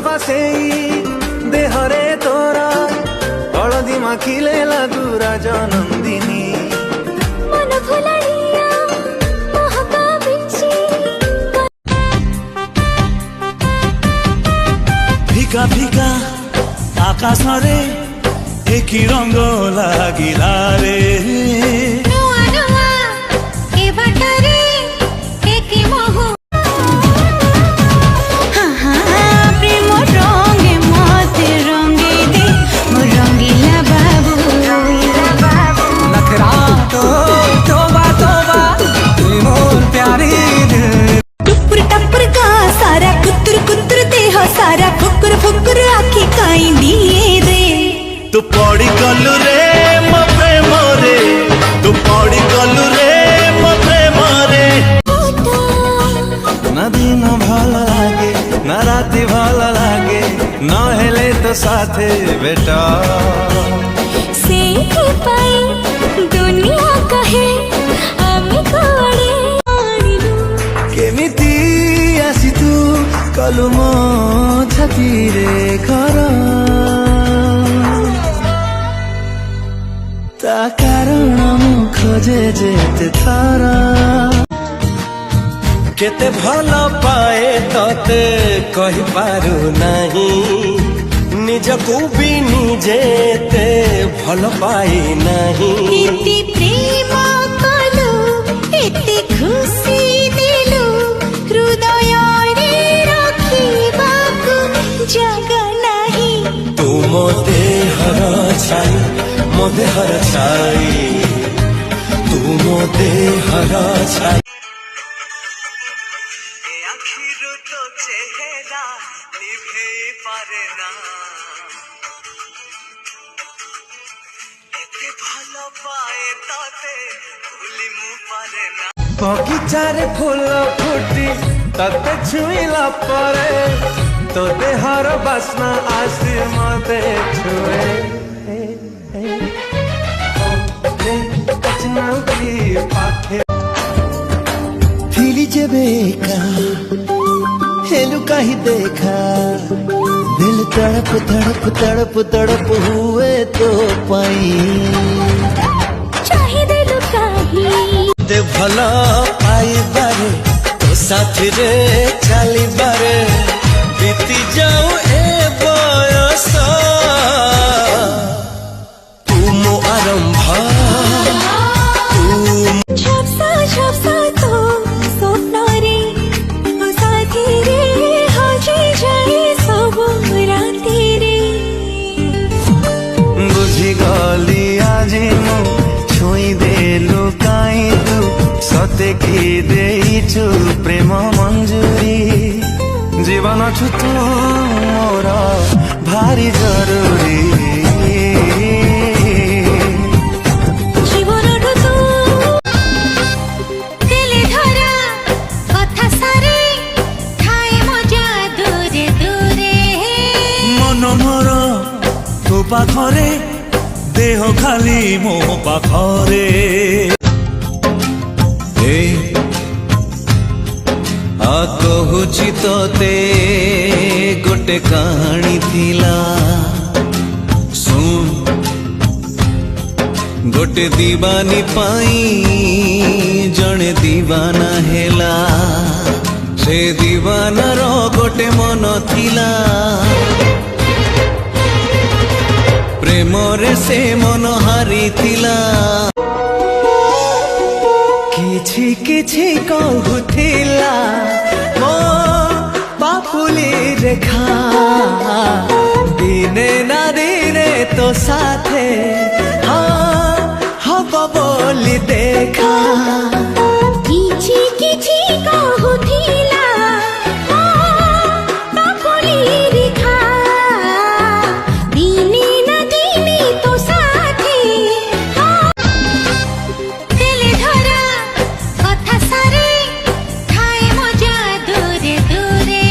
ସଫା ସେଇ ଦେହରେ ତୋର ହଳଦୀ ମାଖିଲେ ଲାଗୁ ରାଜନନ୍ଦିନୀ मन भुलाइया महका बिछि फिका फिका आकाश रे एक रंग लागिला रे नुआ नुआ ए बाटरे एक मोह हाँ हाँ प्रेम रंगे मत रंगे दे मो रंगीला बाबू नखरा तो तोबा तोबा मोर प्यारी दिल टुपुर टपुर का सारा कुतुर कुतुर देह सारा फुकुर फुकुर आखी काई दिए दे तू पड़ी गलु रे मो प्रेम रे तू पड़ी गलु रे मो प्रेम रे ना दिन भल लागे ना राति भल लागे न हेले तो साथे बेटा से पाई दुनिया कहे आमी कोड़े आनिलु केमिति आसी तू कलु मो छाती रे घर ता कारण मु खोजे जेते थारा केते भल पाए तते कहि पारु नहीं निजकू भी निजेते भल पाई नहीं इति प्रेम कलु इति खुशी दिलु हृदय रे रखिबाकु जगह नहीं तू मो देहर छाई मो देहर छाई तू मो देहर छाई आखिर तो चेहरा निभे पारे ना एते भल पाए ताते भूली मु पारे ना बगीचारे फूल फुटी तते छुईला परे तो देहर बास्ना आसी मते छुए फिरी जेबे का हेलु कहीं देखा दिल तड़प तड़प तड़प तड़प हुए तो पाई चाहे दिल काही ते भला पाई बारे तो साथ रे चली बारे बीती जाऊ ए बयस तू मो आरंभ झपसा तो स्वप्न रे ओ साथी रे हजे जाए सब राती रे बुझी गली आजी मु छुई देलु काई तू सते की देइछु प्रेम मंजूरी जीवन छु तू मोर भारी जरूरी पाखरे देह खाली मो पाखरे कहुची तोते गोटे कहानी थिला सुन गोटे दीवानी पाई जने दीवाना हेला से दीवानार गोटे मन थिला प्रेम रे से मन हारी थिला किछि किछि कहूथिला मो बापुली रेखा दिने ना दिने तो साथे हाँ हब बोली देखा किछि किछि कहूथिला बापुली रेखा दिने ना दिने तो साथे दिले धरा कथा सारे खाए मजा दूरे दूरे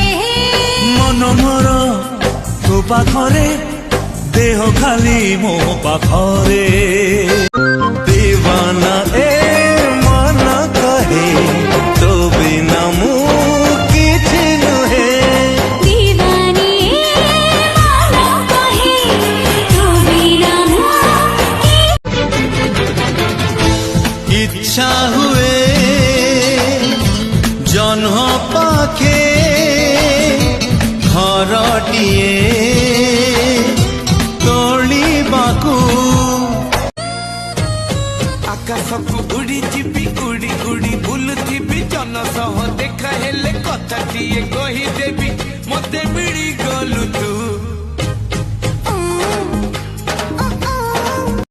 मन मोर तो पाखरे देह खाली मो पाखरे दीवाना ए मन कहे तो बिना मु किछि नुहे दीवानी ଇଚ୍ଛା ହୁଏ ଜହ୍ନ ପାଖେ ଘରଟିଏ ତୋଳିବାକୁ। ଆକାଶକୁ ଉଡ଼ି ଯିବି ଉଡ଼ି ଉଡ଼ି ବୁଲୁଥିବି ଜନ ସହ ଦେଖା ହେଲେ କଥାଟିଏ କହିଦେବି ମତେ